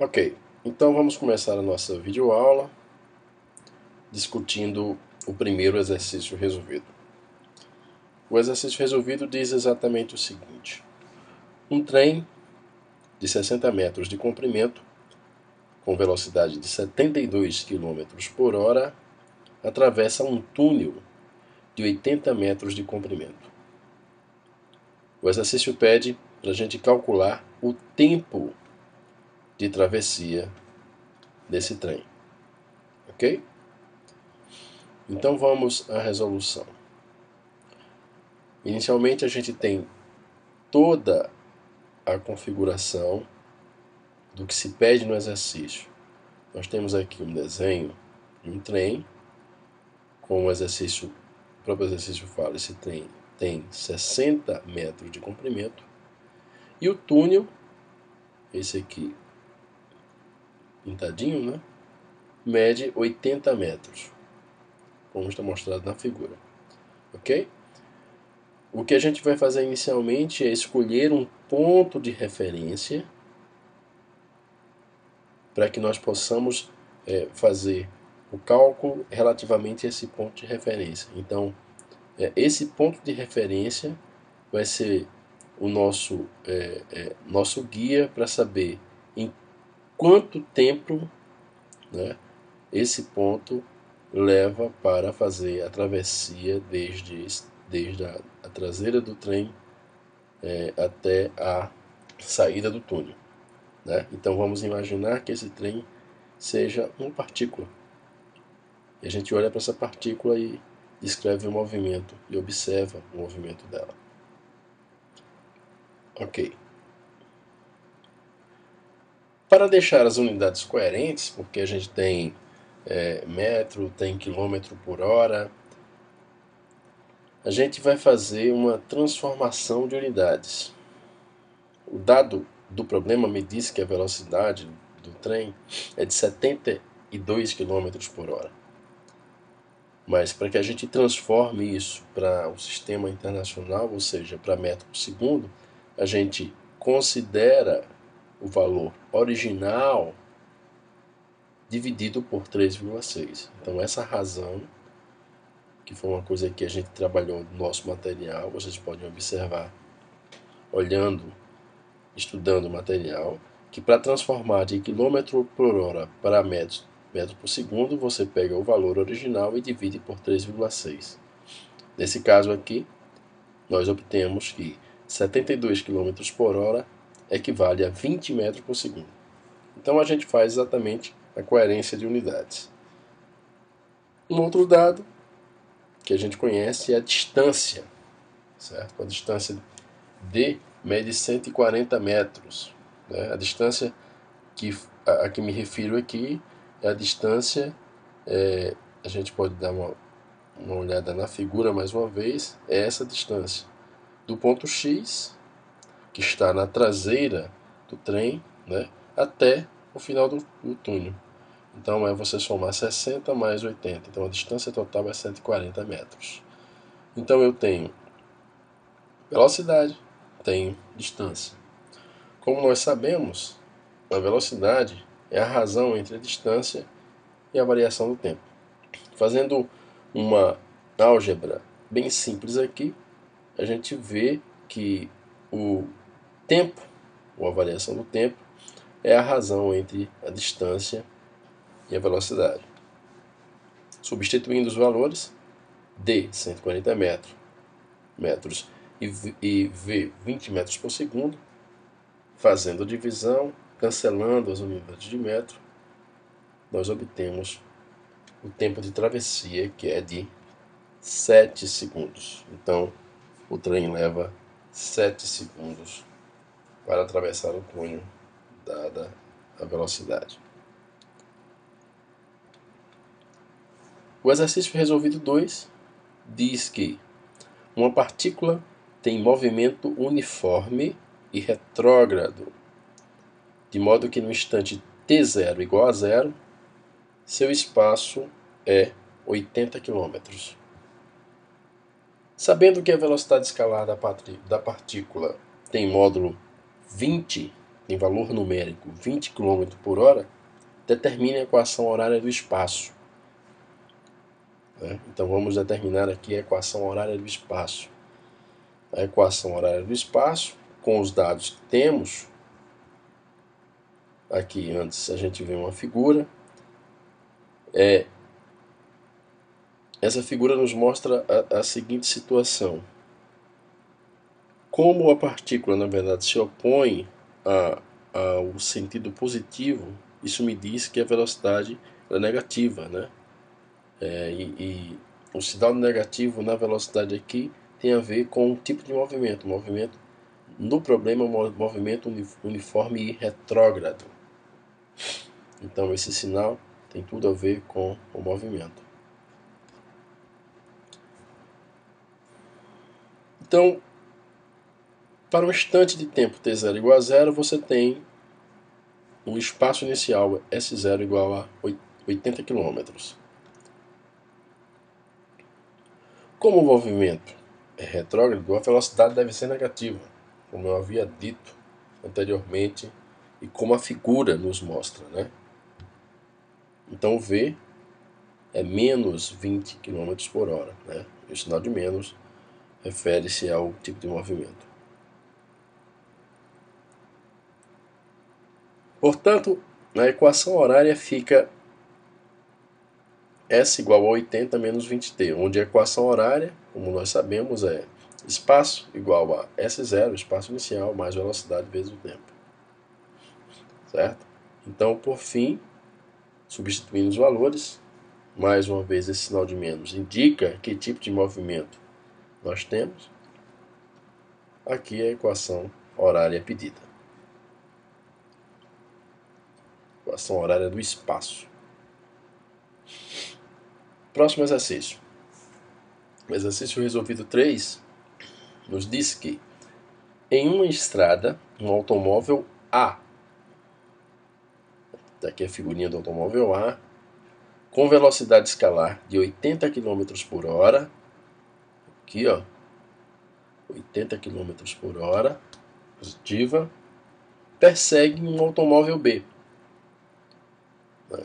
Ok, então vamos começar a nossa videoaula discutindo o primeiro exercício resolvido. O exercício resolvido diz exatamente o seguinte: um trem de 60 metros de comprimento, com velocidade de 72 km por hora, atravessa um túnel de 80 metros de comprimento. O exercício pede para a gente calcular o tempo de travessia desse trem. Ok? Então vamos à resolução. Inicialmente a gente tem toda a configuração do que se pede no exercício. Nós temos aqui um desenho de um trem, como o próprio exercício fala, esse trem tem 60 metros de comprimento, e o túnel, esse aqui pintadinho, né, mede 80 metros, como está mostrado na figura. Ok? O que a gente vai fazer inicialmente é escolher um ponto de referência para que nós possamos fazer o cálculo relativamente a esse ponto de referência. Então, esse ponto de referência vai ser o nosso guia para saber em quanto tempo, né, esse ponto leva para fazer a travessia desde a traseira do trem até a saída do túnel. Né? Então vamos imaginar que esse trem seja uma partícula. E a gente olha para essa partícula e descreve o movimento e observa o movimento dela. Ok. Para deixar as unidades coerentes, porque a gente tem metro, tem quilômetro por hora, a gente vai fazer uma transformação de unidades. O dado do problema me diz que a velocidade do trem é de 72 km por hora. Mas para que a gente transforme isso para o sistema internacional, ou seja, para metro por segundo, a gente considera o valor original dividido por 3,6. Então essa razão, que foi uma coisa que a gente trabalhou no nosso material, vocês podem observar olhando, estudando o material, que para transformar de quilômetro por hora para metro por segundo, você pega o valor original e divide por 3,6. Nesse caso aqui, nós obtemos que 72 km por hora equivale a 20 metros por segundo. Então a gente faz exatamente a coerência de unidades. Um outro dado que a gente conhece é a distância, certo? A distância D mede 140 metros. Né? A distância a que me refiro aqui é a distância, a gente pode dar uma olhada na figura mais uma vez, é essa distância do ponto X, que está na traseira do trem, né, até o final do túnel. Então é você somar 60 mais 80. Então a distância total é 140 metros. Então eu tenho velocidade, tenho distância. Como nós sabemos, a velocidade é a razão entre a distância e a variação do tempo. Fazendo uma álgebra bem simples aqui, a gente vê que o tempo, ou a variação do tempo, é a razão entre a distância e a velocidade. Substituindo os valores, D 140 metros e V 20 metros por segundo, fazendo a divisão, cancelando as unidades de metro, nós obtemos o tempo de travessia, que é de 7 segundos. Então, o trem leva 7 segundos para atravessar o túnel, dada a velocidade. O exercício resolvido 2 diz que uma partícula tem movimento uniforme e retrógrado, de modo que no instante t0 igual a 0, seu espaço é 80 km. Sabendo que a velocidade escalar da partícula tem módulo 20 em valor numérico 20 km por hora, determine a equação horária do espaço. Então vamos determinar aqui a equação horária do espaço. A equação horária do espaço, com os dados que temos, aqui antes a gente vê uma figura, essa figura nos mostra a seguinte situação. Como a partícula, na verdade, se opõe ao sentido positivo, isso me diz que a velocidade é negativa, né? E o sinal negativo na velocidade aqui tem a ver com o tipo de movimento. Movimento, no problema, movimento uniforme e retrógrado. Então esse sinal tem tudo a ver com o movimento. Então, para um instante de tempo t0 igual a 0, você tem um espaço inicial S0 igual a 80 km. Como o movimento é retrógrado, a velocidade deve ser negativa, como eu havia dito anteriormente e como a figura nos mostra, né? Então V é menos 20 km por hora, né? E o sinal de menos refere-se ao tipo de movimento. Portanto, na equação horária fica S igual a 80 menos 20t, onde a equação horária, como nós sabemos, é espaço igual a S0, espaço inicial, mais velocidade vezes o tempo. Certo? Então, por fim, substituindo os valores, mais uma vez esse sinal de menos indica que tipo de movimento nós temos. Aqui é a equação horária pedida. Equação horária do espaço. Próximo exercício. O exercício resolvido 3 nos diz que em uma estrada, um automóvel A, daqui a figurinha do automóvel A, com velocidade escalar de 80 km por hora, aqui ó, 80 km por hora, positiva, persegue um automóvel B.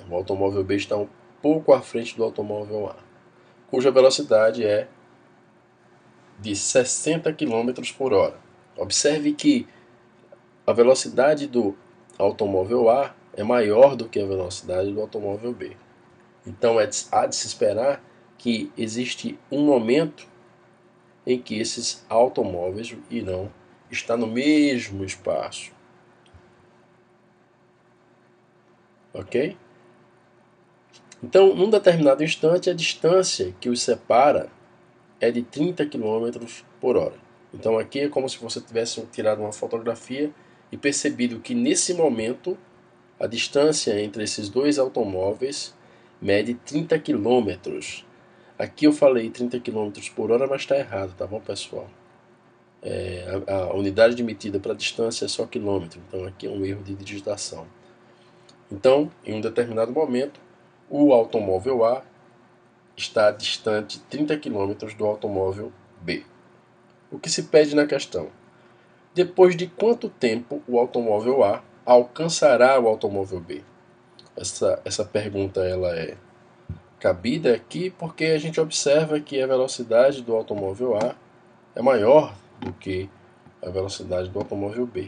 O automóvel B está um pouco à frente do automóvel A, cuja velocidade é de 60 km por hora. Observe que a velocidade do automóvel A é maior do que a velocidade do automóvel B. Então há de se esperar que existe um momento em que esses automóveis irão estar no mesmo espaço. Ok? Então, num determinado instante, a distância que os separa é de 30 km por hora. Então aqui é como se você tivesse tirado uma fotografia e percebido que nesse momento a distância entre esses dois automóveis mede 30 km. Aqui eu falei 30 km por hora, mas está errado, tá bom, pessoal? A unidade medida para distância é só quilômetro, então aqui é um erro de digitação. Então, em um determinado momento, o automóvel A está distante 30 km do automóvel B. O que se pede na questão? Depois de quanto tempo o automóvel A alcançará o automóvel B? Essa pergunta ela é cabida aqui porque a gente observa que a velocidade do automóvel A é maior do que a velocidade do automóvel B,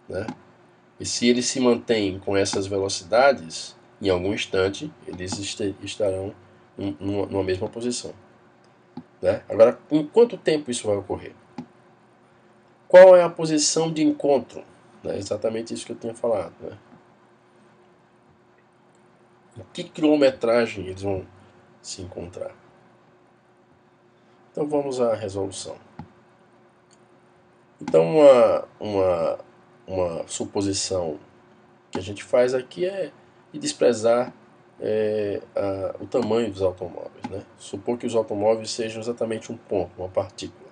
né? E se eles se mantêm com essas velocidades, em algum instante eles estarão numa mesma posição, né? Agora, em quanto tempo isso vai ocorrer? Qual é a posição de encontro? É exatamente isso que eu tinha falado, né? Em que quilometragem eles vão se encontrar? Então vamos à resolução. Então uma suposição que a gente faz aqui é de desprezar o tamanho dos automóveis, né? Supor que os automóveis sejam exatamente um ponto, uma partícula.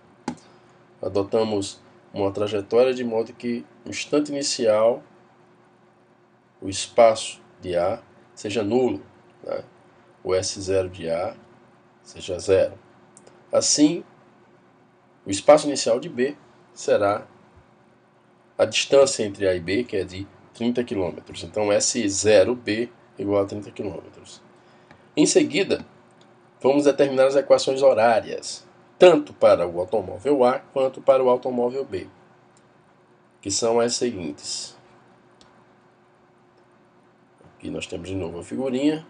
Adotamos uma trajetória de modo que no instante inicial o espaço de A seja nulo, né? O S0 de A seja zero. Assim, o espaço inicial de B será a distância entre A e B, que é de 30 km. Então, S0B igual a 30 km. Em seguida, vamos determinar as equações horárias, tanto para o automóvel A quanto para o automóvel B, que são as seguintes. Aqui nós temos de novo a figurinha.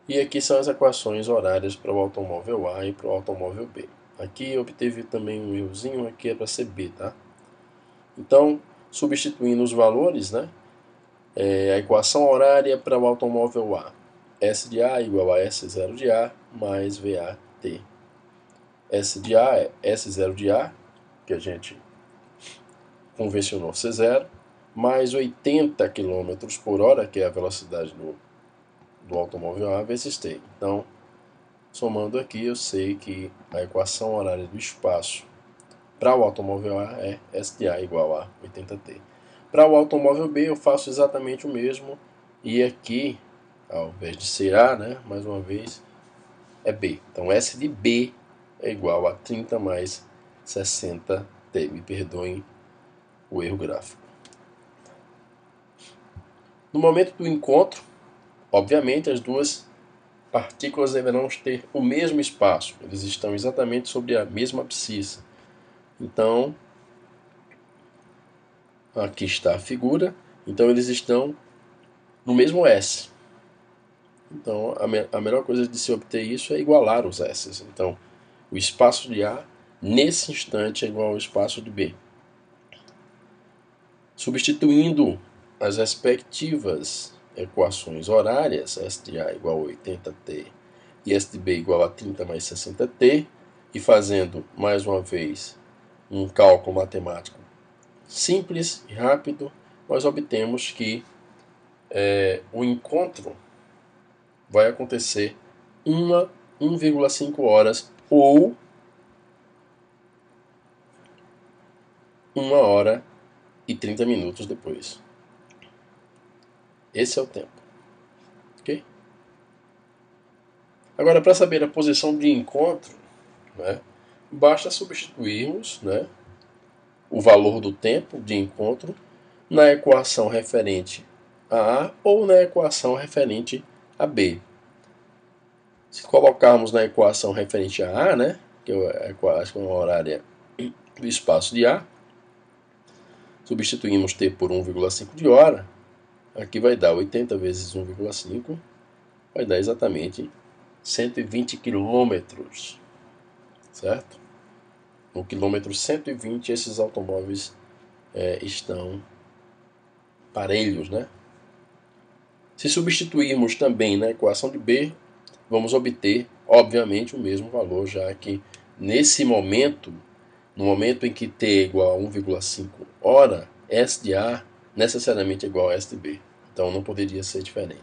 E aqui são as equações horárias para o automóvel A e para o automóvel B. Aqui eu obtive também um errozinho, aqui é para ser B, tá? Então, substituindo os valores, né? A equação horária para o automóvel A. S de A igual a S0 de A mais VAT. S de A é S0 de A, que a gente convencionou ser zero, mais 80 km por hora, que é a velocidade do automóvel A vezes T. Então, somando aqui, eu sei que a equação horária do espaço para o automóvel A é S de A igual a 80T. Para o automóvel B, eu faço exatamente o mesmo. E aqui, ao invés de ser A, né, mais uma vez, é B. Então, S de B é igual a 30 mais 60T. Me perdoem o erro gráfico. No momento do encontro, obviamente, as duas partículas deverão ter o mesmo espaço. Eles estão exatamente sobre a mesma abscissa. Então, aqui está a figura. Então, eles estão no mesmo S. Então, a melhor coisa de se obter isso é igualar os S's. Então, o espaço de A, nesse instante, é igual ao espaço de B. Substituindo as respectivas equações horárias, S de A igual a 80T e S de B igual a 30 mais 60T, e fazendo, mais uma vez, um cálculo matemático simples e rápido, nós obtemos que o encontro vai acontecer 1,5 horas ou 1 hora e 30 minutos depois. Esse é o tempo. Ok? Agora, para saber a posição de encontro, né, basta substituirmos, né, o valor do tempo de encontro na equação referente a A ou na equação referente a B. Se colocarmos na equação referente a A, né, que é a equação horária do espaço de A, substituímos T por 1,5 de hora, aqui vai dar 80 vezes 1,5, vai dar exatamente 120 quilômetros, certo? No quilômetro 120, esses automóveis estão parelhos, né? Se substituirmos também na equação de B, vamos obter, obviamente, o mesmo valor, já que nesse momento, no momento em que T é igual a 1,5 hora, S de A necessariamente é igual a S de B. Então não poderia ser diferente.